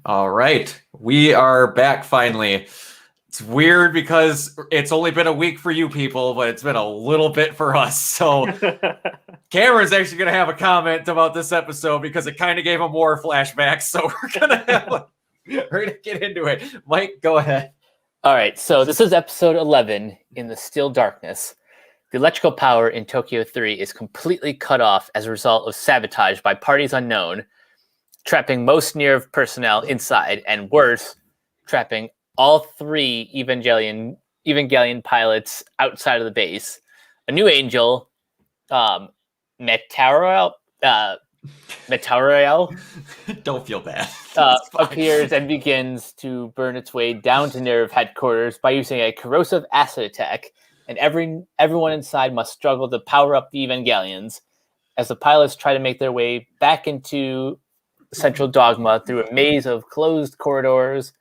All right, we are back finally. It's weird because it's only been a week for you people, but it's been a little bit for us. So Cameron's actually going to have a comment about this episode because it kind of gave him war flashbacks. So we're gonna get into it. Mike, go ahead. All right, so this is episode 11 in the Still Darkness. The electrical power in Tokyo 3 is completely cut off as a result of sabotage by parties unknown, trapping most NERV personnel inside, and worse, trapping all three Evangelion pilots outside of the base. A new angel, Metariel, Don't feel bad. appears and begins to burn its way down to NERV headquarters by using a corrosive acid attack, and everyone inside must struggle to power up the Evangelions as the pilots try to make their way back into Central Dogma through a maze of closed corridors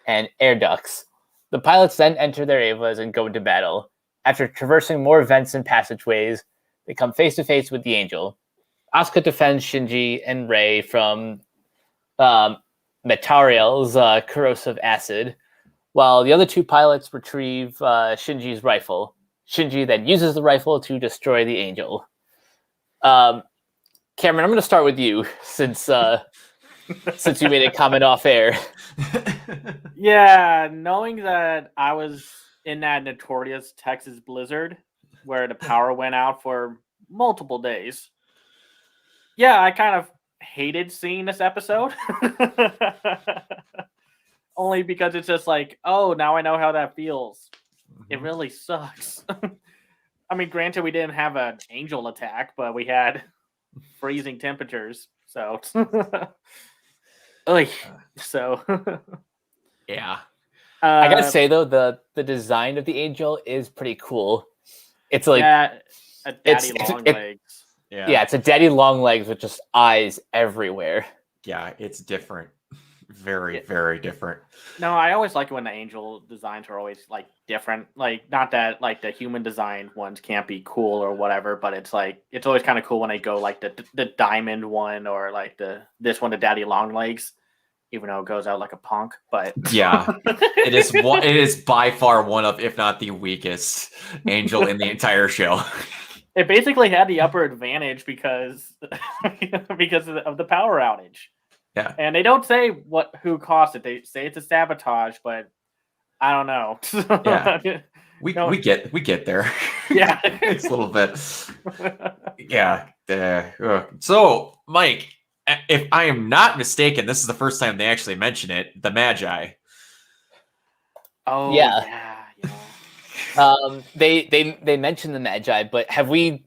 and air ducts. The pilots then enter their Evas and go into battle. After traversing more vents and passageways, they come face to face with the Angel. Asuka defends Shinji and Rei from Metariel's corrosive acid, while the other two pilots retrieve Shinji's rifle. Shinji then uses the rifle to destroy the Angel. Cameron, I'm going to start with you since you made a comment off air. Yeah, knowing that I was in that notorious Texas blizzard where the power went out for multiple days. Yeah, I kind of hated seeing this episode. Only because it's just like, oh, now I know how that feels. It really sucks. I mean, granted, we didn't have an angel attack, but we had freezing temperatures. So, Yeah. I gotta say though, the design of the angel is pretty cool. It's like a daddy long legs. Yeah, it's a daddy long legs with just eyes everywhere. Yeah, it's different. Very, very different. No, I always like it when the angel designs are always like different. Like, not that like the human design ones can't be cool or whatever, but it's like it's always kind of cool when they go like the diamond one or like this one, the daddy long legs, even though it goes out like a punk. But yeah, it is by far one of, if not the weakest angel in the entire show. It basically had the upper advantage because of the power outage. Yeah, and they don't say who caused it. They say it's a sabotage, but I don't know. Yeah, we get there. Yeah, it's a little bit. Yeah. So, Mike, if I am not mistaken, this is the first time they actually mention it. The Magi. Oh yeah. They mentioned the Magi, but we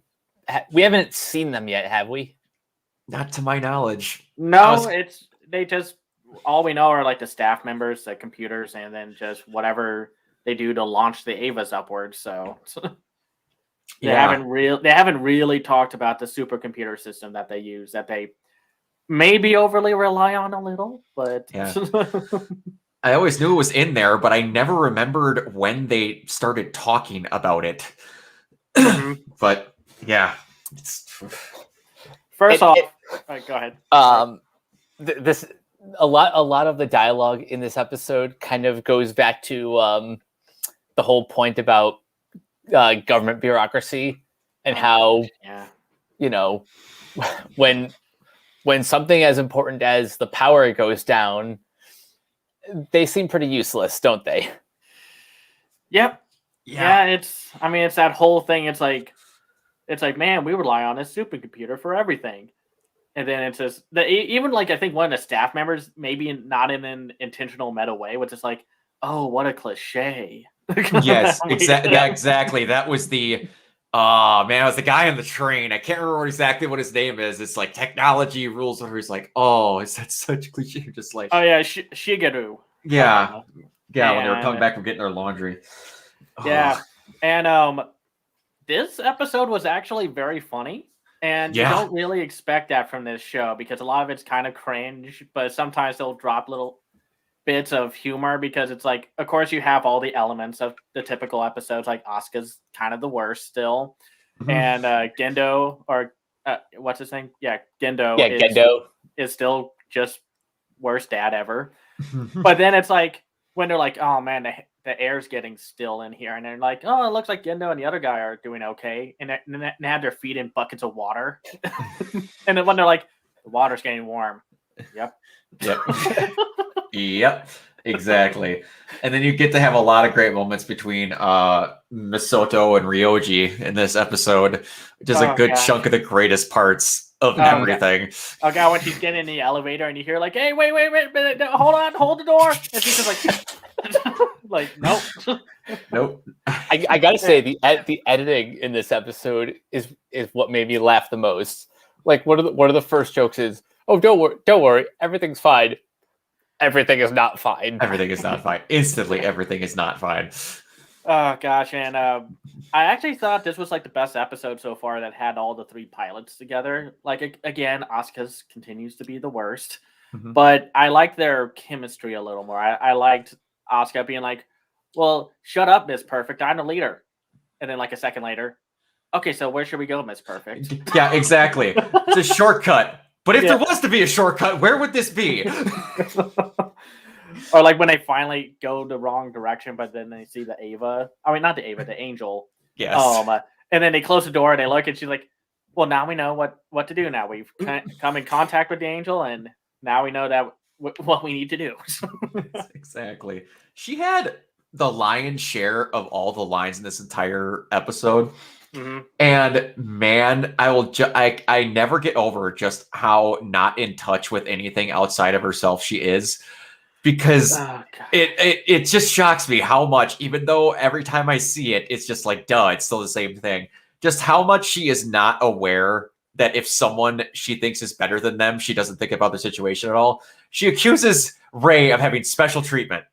haven't seen them yet, have we? Not to my knowledge. No, they just all we know are like the staff members, the computers, and then just whatever they do to launch the Avas upwards. So they haven't really talked about the supercomputer system that they use, that they maybe overly rely on a little, but yeah. I always knew it was in there, but I never remembered when they started talking about it. But yeah, first off, go ahead. A lot of the dialogue in this episode kind of goes back to the whole point about government bureaucracy and how when something as important as the power goes down, they seem pretty useless, don't they? Yep. Yeah. It's that whole thing. It's like, man, we rely on this supercomputer for everything. And then it's just even like, I think one of the staff members, maybe not in an intentional meta way, was just like, oh, what a cliche. Yes, exactly. That was the, man, it was the guy on the train. I can't remember exactly what his name is. It's like technology rules over. He's like, oh, is that such cliche? Just like, oh yeah, Shigeru. Yeah, when they were coming back from getting their laundry. Yeah, and this episode was actually very funny, and you don't really expect that from this show because a lot of it's kind of cringe, but sometimes they'll drop little bits of humor because it's like, of course, you have all the elements of the typical episodes. Like Asuka's kind of the worst still, and Gendo, or what's his name? Yeah, Gendo. Yeah, Gendo is still just worst dad ever. But then it's like when they're like, oh man, the air's getting still in here, and they're like, oh, it looks like Gendo and the other guy are doing okay, and they have their feet in buckets of water, and then when they're like, the water's getting warm. Yep. Yep. Exactly. And then you get to have a lot of great moments between Misoto and Ryoji in this episode, which is a good chunk of the greatest parts of everything. Okay, when she's getting in the elevator and you hear like, hey, wait a minute, hold on, hold the door. And she's just like, nope. I gotta say, the editing in this episode is what made me laugh the most. Like, one of the first jokes is, oh, don't worry, everything's fine. Everything is not fine. Everything is not fine. Instantly, everything is not fine. Oh gosh, and I actually thought this was like the best episode so far that had all the three pilots together. Like again, Asuka's continues to be the worst, but I liked their chemistry a little more. I liked Asuka being like, "Well, shut up, Miss Perfect. I'm the leader," and then like a second later, okay, so where should we go, Miss Perfect? Yeah, exactly. It's a shortcut. But if there was to be a shortcut, where would this be? Or like when they finally go the wrong direction, but then they see the Ava. I mean, not the Ava, the Angel. Yes. And then they close the door and they look and she's like, well, now we know what to do now. We've come in contact with the Angel and now we know that what we need to do. Exactly. She had the lion's share of all the lines in this entire episode. And man, I never get over just how not in touch with anything outside of herself she is, because it just shocks me how much, even though every time I see it, it's just like, duh, it's still the same thing. Just how much she is not aware that if someone she thinks is better than them, she doesn't think about the situation at all. She accuses Ray of having special treatment.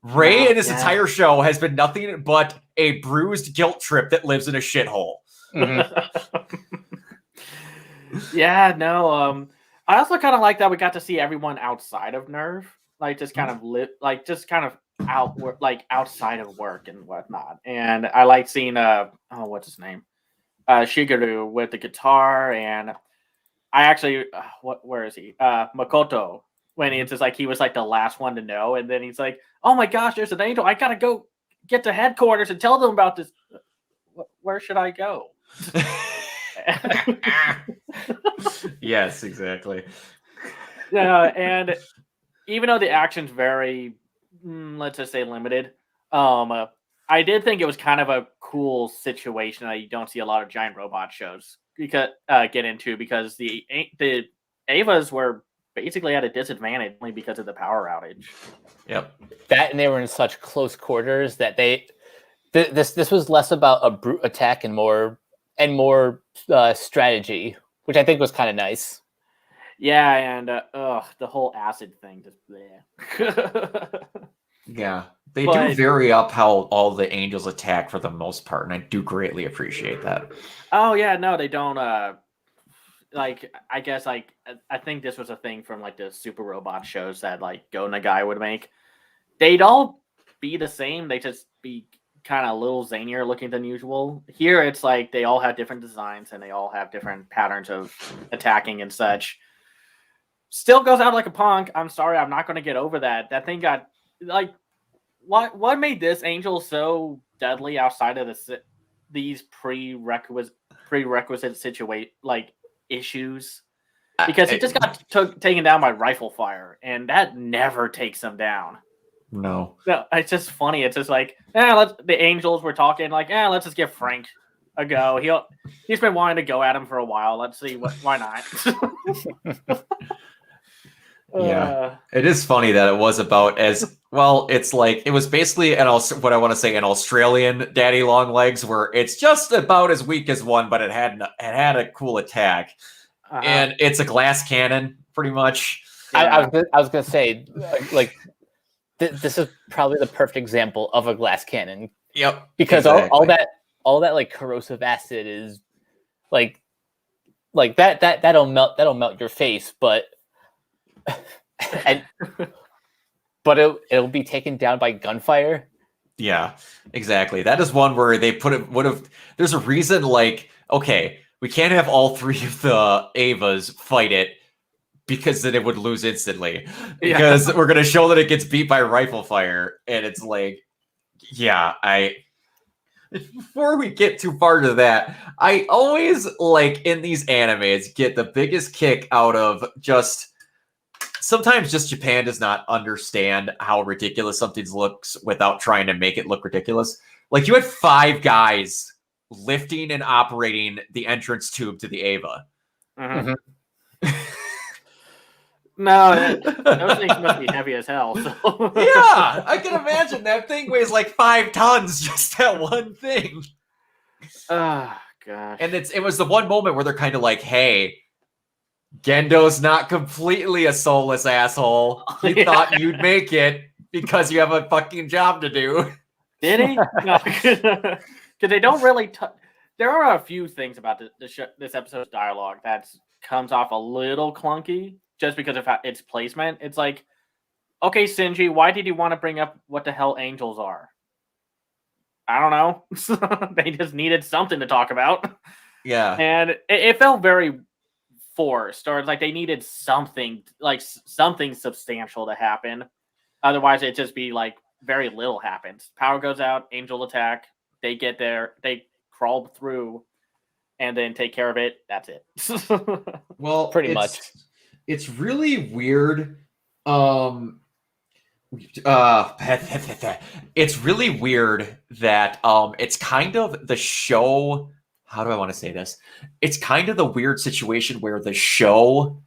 Ray in this entire show has been nothing but a bruised guilt trip that lives in a shithole. Yeah, no. I also kind of like that we got to see everyone outside of Nerve, like just kind of outside of work and whatnot. And I like seeing what's his name, Shigeru with the guitar, and I actually where is he? Makoto. When it's just like he was like the last one to know, and then he's like, "Oh my gosh, there's an angel! I gotta go get to headquarters and tell them about this. Where should I go?" Yes, exactly. Yeah, and even though the action's very, let's just say, limited, I did think it was kind of a cool situation that you don't see a lot of giant robot shows get into, because the Avas were basically at a disadvantage only because of the power outage. Yep. That, and they were in such close quarters that this was less about a brute attack and more strategy, which I think was kind of nice. Yeah, and the whole acid thing just Yeah, they do vary up how all the angels attack for the most part, and I do greatly appreciate that. Oh yeah, no, they don't. Like, I guess, like, I think this was a thing from like the Super Robot shows that like Go Nagai would make. They'd all be the same. They just be kind of a little zanier looking than usual. Here, it's like they all have different designs and they all have different patterns of attacking and such. Still goes out like a punk. I'm sorry, I'm not going to get over that. That thing got like, what made this angel so deadly outside of these prerequisite situation like issues? Because he just got taken down by rifle fire, and that never takes him down. No, it's just funny. It's just like, the angels were talking like, let's just give Frank a go. He's been wanting to go at him for a while. Let's see why not. Yeah, it is funny that it was about as well. It's like it was basically what I want to say an Australian Daddy Long Legs, where it's just about as weak as one, but it had a cool attack, and it's a glass cannon, pretty much. Yeah. I was gonna say, like this is probably the perfect example of a glass cannon. Yep, because exactly. all that like corrosive acid is like that'll melt your face, but it'll be taken down by gunfire. Yeah, exactly. That is one where they there's a reason, like, okay, we can't have all three of the Avas fight it, because then it would lose instantly. Because we're going to show that it gets beat by rifle fire. And it's like, before we get too far to that, I always, like, in these animes, get the biggest kick out of sometimes just Japan does not understand how ridiculous something looks without trying to make it look ridiculous. Like, you had 5 guys lifting and operating the entrance tube to the Ava. Mm-hmm. No, those things must be heavy as hell. So. Yeah, I can imagine that thing weighs like 5 tons, just that one thing. Oh, gosh. And it was the one moment where they're kind of like, hey, Gendo's not completely a soulless asshole. He thought you'd make it because you have a fucking job to do. Did he? No, because they don't really. There are a few things about this episode's dialogue that comes off a little clunky just because of its placement. It's like, okay, Shinji, why did you want to bring up what the hell angels are? I don't know. They just needed something to talk about. Yeah, and it felt very forced, or like they needed something substantial to happen. Otherwise, it'd just be like very little happens. Power goes out, angel attack. They get there, they crawl through, and then take care of it. That's it. Well, pretty much. It's really weird. It's really weird that it's kind of the show. How do I want to say this? It's kind of the weird situation where the show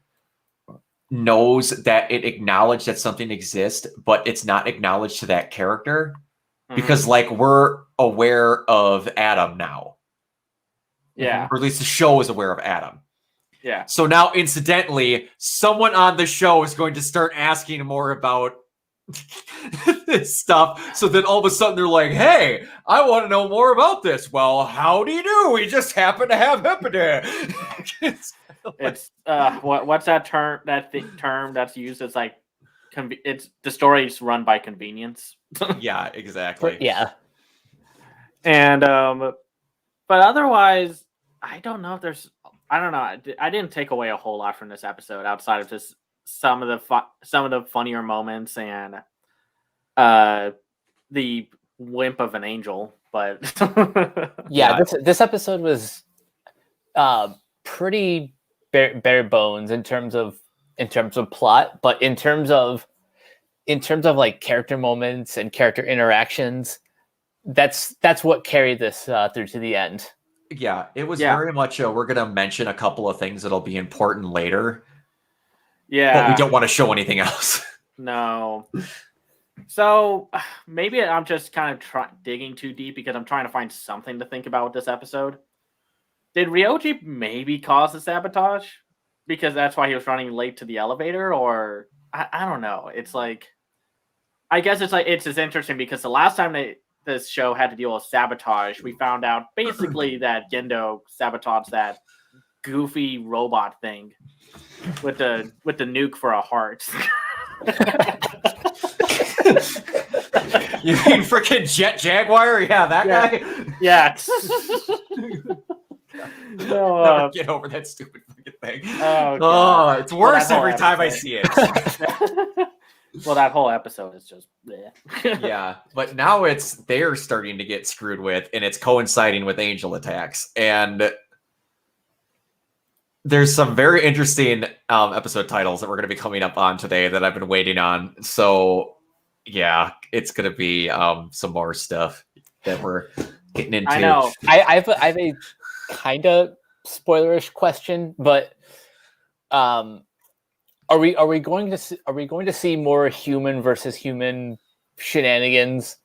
knows that it acknowledged that something exists, but it's not acknowledged to that character. Because, like, we're aware of Adam now. Yeah. Or at least the show is aware of Adam. Yeah. So now, incidentally, someone on the show is going to start asking more about this stuff. So then all of a sudden they're like, hey, I want to know more about this. Well, howdy do? We just happen to have Hepida. It's what's that term? Term that's used as like, it's the story's run by convenience. Yeah, exactly. Yeah. And but otherwise, I don't know if there's. I don't know. I didn't take away a whole lot from this episode outside of just some of the funnier moments and the wimp of an angel. But yeah, this episode was pretty bare bones in terms of plot, but in terms of like character moments and character interactions, that's what carried this through to the end. Yeah, it was very much we're going to mention a couple of things that'll be important later. Yeah. But we don't want to show anything else. No. So maybe I'm just kind of digging too deep because I'm trying to find something to think about with this episode. Did Ryoji maybe cause the sabotage? Because that's why he was running late to the elevator? Or I don't know. It's like, I guess it's just interesting because the last time this show had to deal with sabotage, we found out basically that Gendo sabotaged that goofy robot thing with the nuke for a heart. You mean freaking Jet Jaguar? Yeah, that guy? Yeah. No, never get over that stupid fucking thing. Oh, it's worse every time I see it. Well, that whole episode is just bleh. Yeah, but now they're starting to get screwed with, and it's coinciding with angel attacks. And there's some very interesting episode titles that we're going to be coming up on today that I've been waiting on. So, yeah, it's going to be some more stuff that we're getting into. I know. I have a kind of spoilerish question, but are we going to see more human versus human shenanigans?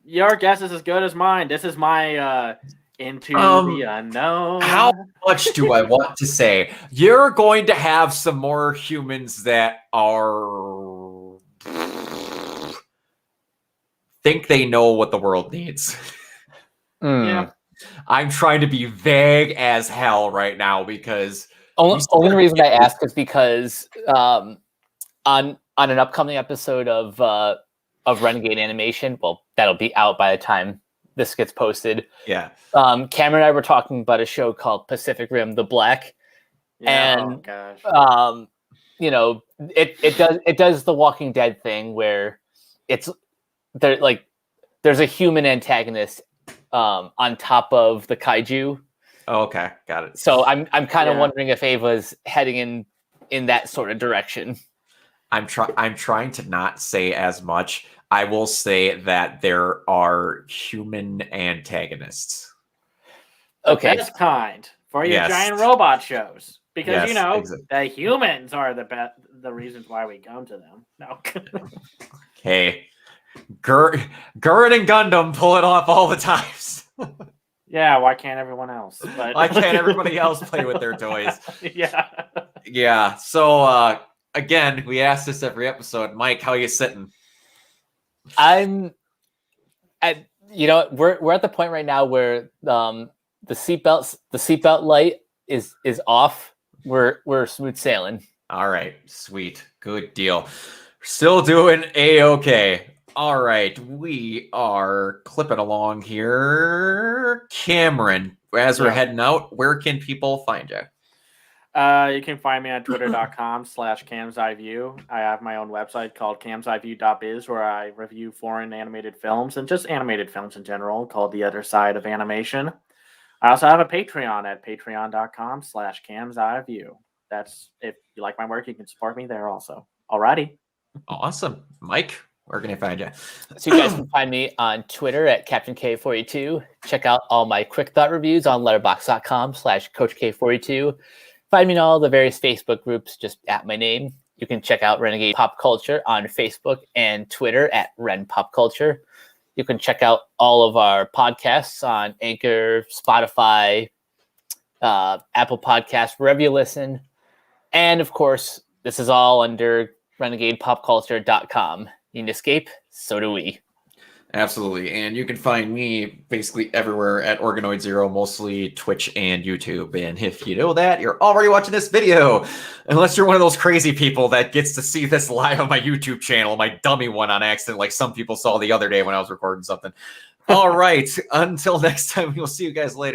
Your guess is as good as mine. This is my into the unknown. How much do I want to say? You're going to have some more humans that are think they know what the world needs. Yeah. I'm trying to be vague as hell right now because only reason I ask is because on an upcoming episode of Renegade Animation, well, that'll be out by the time this gets posted. Yeah. Cameron and I were talking about a show called Pacific Rim: The Black, Yeah. And Oh gosh. it does the Walking Dead thing where it's there like there's a human antagonist on top of the kaiju. Oh, okay, got it. So I'm kind of wondering if Ava's heading in that sort of direction. I'm trying to not say as much. I will say that there are human antagonists. Okay. Best kind for your Yes. giant robot shows. Because Yes, the humans are the reasons why we come to them. No. Hey, Gurren and Gundam pull it off all the times. Yeah, why can't everyone else? But Why can't everybody else play with their toys? Yeah. Yeah. So again, we ask this every episode. Mike, how you sitting? I'm at we're at the point right now where the seatbelt light is off. We're smooth sailing. All right, sweet, good deal. Still doing a-okay. All right, we are clipping along here. Cameron, as we're heading out, where can people find you? You can find me on twitter.com/camseyeView. I have my own website called camseyeView.biz where I review foreign animated films and just animated films in general called The Other Side of Animation. I also have a Patreon at patreon.com/camseyeView. That's if you like my work, you can support me there also. Alrighty. Awesome. Mike, where can I find you? So you guys can find me on Twitter at CaptainK42. Check out all my quick thought reviews on letterboxd.com/CoachK42. Find me in all the various Facebook groups just at my name. You can check out Renegade Pop Culture on Facebook and Twitter at Ren Pop Culture. You can check out all of our podcasts on Anchor, Spotify, Apple Podcasts, wherever you listen. And of course, this is all under renegadepopculture.com. You can escape, so do we. Absolutely. And you can find me basically everywhere at Organoid Zero, mostly Twitch and YouTube. And if you know that, you're already watching this video. Unless you're one of those crazy people that gets to see this live on my YouTube channel, my dummy one on accident, like some people saw the other day when I was recording something. All right. Until next time, we'll see you guys later.